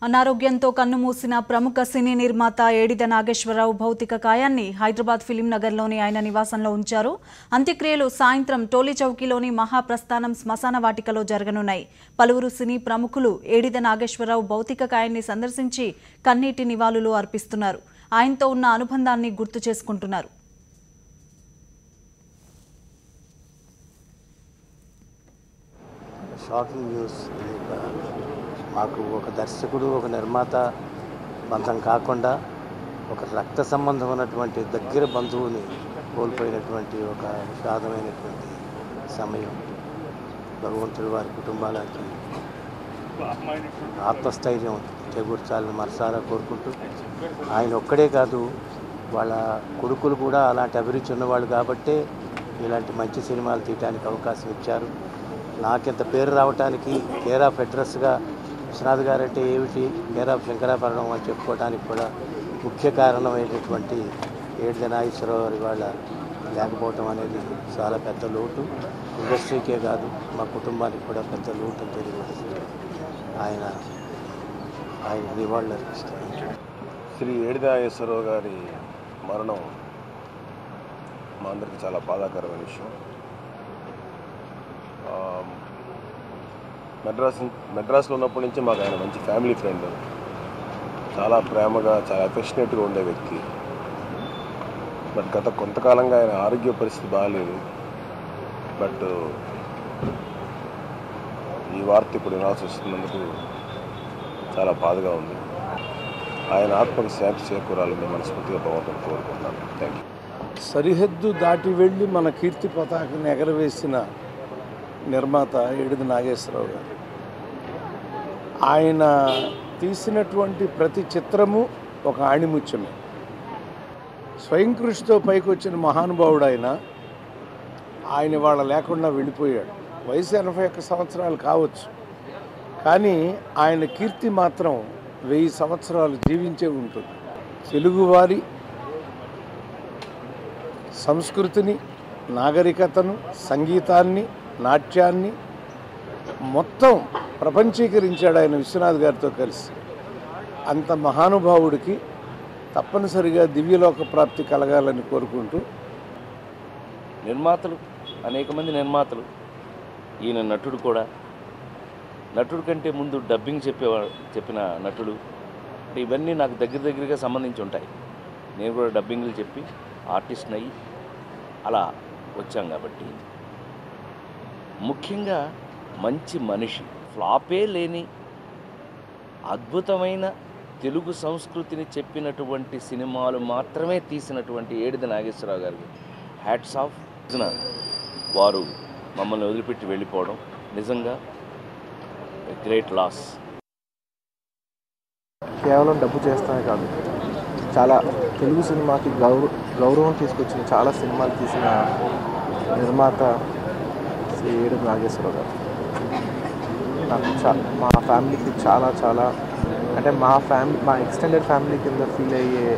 అనారోగ్యంతో కన్నుమూసిన ప్రముఖ సినీ నిర్మాత ఏడిద నాగేశ్వరరావు భౌతిక కాయాన్ని హైదరాబాద్ ఫిలిం నగర్లోని ఆయన నివాసంలో ఉంచారు. అంత్యక్రియలు సాయంత్రం టోలీ చౌకీలోని మహాప్రస్థానం శ్మశాన వాటికలో జరగనున్నాయి. పలువురు సినీ ప్రముఖులు ఏడిద నాగేశ్వరరావు భౌతిక కాయాన్ని సందర్శించి కన్నీటి నివాళులు అర్పిస్తున్నారు. ఆయనతో ఉన్న అనుబంధాన్ని గుర్తు చేసుకుంటున్నారు. Shocking news. మాకు ఒక దర్శకుడు, ఒక నిర్మాత బంధం కాకుండా ఒక రక్త సంబంధం ఉన్నటువంటి దగ్గర బంధువుని కోల్పోయినటువంటి ఒక విషాదమైనటువంటి సమయం. భగవంతుడు వారి కుటుంబాలకి ఆత్మస్థైర్యం చేకూర్చాలని మనసారా కోరుకుంటూ, ఆయన ఒక్కడే కాదు, వాళ్ళ కొడుకులు కూడా అలాంటి అభిరుచి ఉన్నవాళ్ళు కాబట్టే ఇలాంటి మంచి సినిమాలు తీయడానికి అవకాశం ఇచ్చారు. నాకింత పేరు రావడానికి కేర్ ఆఫ్ అడ్రస్గా విశ్వనాథ్ గారు అంటే ఏమిటి, కేర్ ఆఫ్ శంకరాభరణం అని చెప్పుకోవడానికి కూడా ముఖ్య కారణమైనటువంటి ఏడిద నాగేశ్వరరావు గారి వాళ్ళ లేకపోవటం అనేది చాలా పెద్ద లోటు. ఇండస్ట్రీకే కాదు, మా కుటుంబానికి కూడా పెద్ద లోటు అని తెలియజేస్తుంది. ఆయన నివాళులు అర్పిస్తారు. శ్రీ ఏడిద నాగేశ్వరరావు గారి మరణం మా అందరికీ చాలా బాధాకరమైన విషయం. మెడ్రాస్లో ఉన్నప్పటి నుంచి మాకు ఆయన మంచి ఫ్యామిలీ ఫ్రెండ్, చాలా ప్రేమగా, చాలా అఫెక్షనేట్గా ఉండే వ్యక్తి. బట్ గత కొంతకాలంగా ఆయన ఆరోగ్య పరిస్థితి బాగాలేదు. బట్ ఈ వార్త ఇప్పుడు వినాల్సి వస్తున్నందుకు చాలా బాధగా ఉంది. ఆయన ఆత్మకు శాంతి చేకూరాలని మనస్ఫూర్తిగా భగవంతుని కోరుకుంటున్నాను. Thank you. సరిహద్దు దాటి వెళ్ళి మన కీర్తి పతాకాన్ని ఎగరవేసిన నిర్మాత ఏడిద నాగేశ్వరరావు గారు. ఆయన తీసినటువంటి ప్రతి చిత్రము ఒక ఆణిముత్యమే. స్వయం కృషితో పైకి వచ్చిన మహానుభావుడు ఆయన వాళ్ళ లేకుండా వెళ్ళిపోయాడు. వయసు 81 సంవత్సరాలు కావచ్చు, కానీ ఆయన కీర్తి మాత్రం 1000 సంవత్సరాలు జీవించే ఉంటుంది. తెలుగువారి సంస్కృతిని, నాగరికతను, సంగీతాన్ని, నాట్యాన్ని మొత్తం ప్రపంచీకరించాడు ఆయన విశ్వనాథ్ గారితో కలిసి. అంత మహానుభావుడికి తప్పనిసరిగా దివ్యలోక ప్రాప్తి కలగాలని కోరుకుంటూ, నిర్మాతలు అనేక మంది నిర్మాతలు, ఈయన నటుడు కూడా, నటుడు కంటే ముందు డబ్బింగ్ చెప్పిన నటుడు, ఇవన్నీ నాకు దగ్గరగా సంబంధించి ఉంటాయి. నేను కూడా డబ్బింగ్లు చెప్పి ఆర్టిస్ట్ని అయ్యి అలా వచ్చాం కాబట్టి, ముఖ్యంగా మంచి మనిషి, ఫ్లాపే లేని అద్భుతమైన తెలుగు సంస్కృతిని చెప్పినటువంటి సినిమాలు మాత్రమే తీసినటువంటి ఏడిద నాగేశ్వరరావు గారికి హ్యాట్స్ ఆఫ్. వారు మమ్మల్ని వదిలిపెట్టి వెళ్ళిపోవడం నిజంగా గ్రేట్ లాస్. కేవలం డబ్బు చేస్తానే కాదు, చాలా తెలుగు సినిమాకి గౌరవం తీసుకొచ్చిన చాలా సినిమాలు తీసిన నిర్మాత శ్రీ ఏడిద నాగేశ్వరరావు గారు. నాకు మా ఫ్యామిలీకి చాలా అంటే మా ఎక్స్టెండెడ్ ఫ్యామిలీ కింద ఫీల్ అయ్యే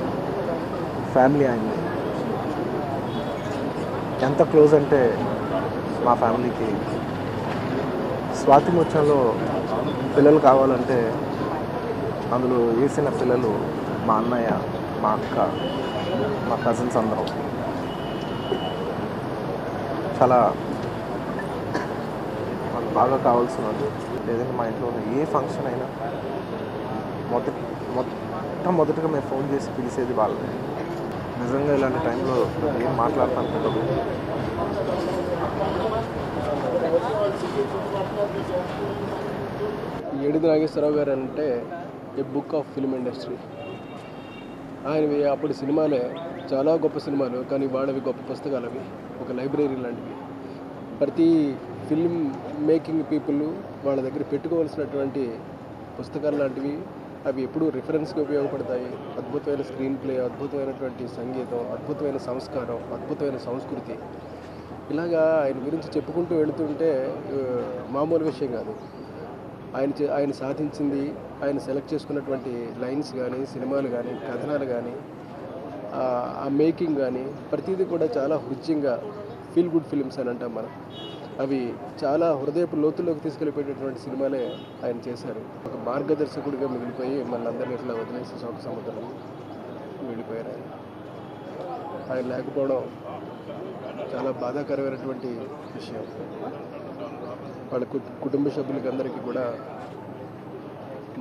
ఫ్యామిలీ ఆయన. ఎంత క్లోజ్ అంటే మా ఫ్యామిలీకి స్వాతి ముత్యంలో పిల్లలు కావాలంటే అందులో వేసిన పిల్లలు మా అన్నయ్య, మా అక్క, మా కజిన్స్ అందరం. చాలా మాకు బాగా కావాల్సినది. లేదంటే మా ఇంట్లో ఉన్న ఏ ఫంక్షన్ అయినా మొట్టమొదటిగా మేము ఫోన్ చేసి పిలిచేది వాళ్ళని. నిజంగా ఇలాంటి టైంలో ఏం మాట్లాడతాను. ఏడిద నాగేశ్వరరావు గారు అంటే ఏ బుక్ ఆఫ్ ఫిల్మ్ ఇండస్ట్రీ. ఆయనవి అప్పుడు సినిమాలే చాలా గొప్ప సినిమాలు, కానీ వాళ్ళవి గొప్ప పుస్తకాలు. అవి ఒక లైబ్రరీ లాంటివి. ప్రతి ఫిల్మ్ మేకింగ్ పీపుల్ వాళ్ళ దగ్గర పెట్టుకోవాల్సినటువంటి పుస్తకాలు లాంటివి. అవి ఎప్పుడూ రిఫరెన్స్గా ఉపయోగపడతాయి. అద్భుతమైన స్క్రీన్ ప్లే, అద్భుతమైనటువంటి సంగీతం, అద్భుతమైన సంస్కారం, అద్భుతమైన సంస్కృతి. ఇలాగా ఆయన గురించి చెప్పుకుంటూ వెళుతుంటే మామూలు విషయం కాదు. ఆయన సాధించింది, ఆయన సెలెక్ట్ చేసుకున్నటువంటి లైన్స్ కానీ, సినిమాలు కానీ, కథనాలు కానీ, ఆ మేకింగ్ కానీ ప్రతిదీ కూడా చాలా హృద్యంగా ఫీల్ గుడ్ ఫిల్మ్స్ అని అంటాం మనం. అవి చాలా హృదయపు లోతుల్లోకి తీసుకెళ్ళిపోయేటటువంటి సినిమాలే ఆయన చేశారు. ఒక మార్గదర్శకుడిగా మిగిలిపోయి మనందరినీ ఇట్లా వదిలేసి శోక సముద్రం వెళ్ళిపోయారు. ఆయన లేకపోవడం చాలా బాధాకరమైనటువంటి విషయం. వాళ్ళ కుటుంబ సభ్యులకి అందరికీ కూడా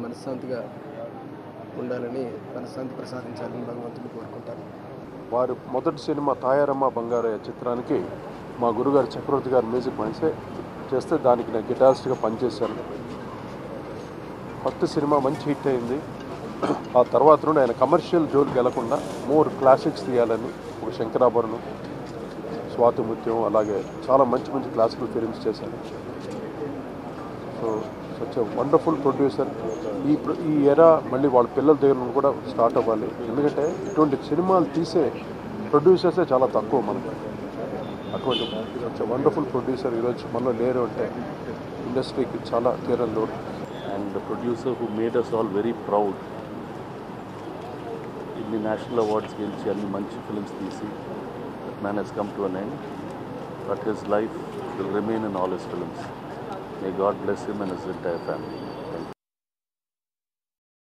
మనశ్శాంతిగా ఉండాలని, మనశ్శాంతి ప్రసాదించాలని భగవంతుని కోరుకుంటాను. వారి మొదటి సినిమా తాయారమ్మ బంగారయ్య చిత్రానికి మా గురుగారు చక్రవర్తి గారు మ్యూజిక్ మంచి చేస్తే దానికి నేను గిటారిస్ట్గా పనిచేశాను. ఫస్ట్ సినిమా మంచి హిట్ అయింది. ఆ తర్వాత నుండి ఆయన కమర్షియల్ జోలికి వెళ్లకుండా మోర్ క్లాసిక్స్ తీయాలని ఒక శంకరాభరణం, స్వాతిముత్యం, అలాగే చాలా మంచి మంచి క్లాసికల్ ఫిలిమ్స్ చేశాను. So such a wonderful producer. ఈ ఎరా మళ్ళీ వాళ్ళ పిల్లల దగ్గర నుండి కూడా స్టార్ట్ అవ్వాలి. ఎందుకంటే ఇటువంటి సినిమాలు తీసే ప్రొడ్యూసర్సే చాలా తక్కువ మనకి. అటువంటి సచ్ ఎ వండర్ఫుల్ ప్రొడ్యూసర్ ఈరోజు మనలో లేరు అంటే ఇండస్ట్రీకి చాలా తీరని లోటు. And the producer who made us all very proud. ఇన్ని నేషనల్ అవార్డ్స్ గెలిచి అన్ని మంచి ఫిల్మ్స్ తీసి that man has come to an end, but his life will remain in all his films. May God bless him and his entire family.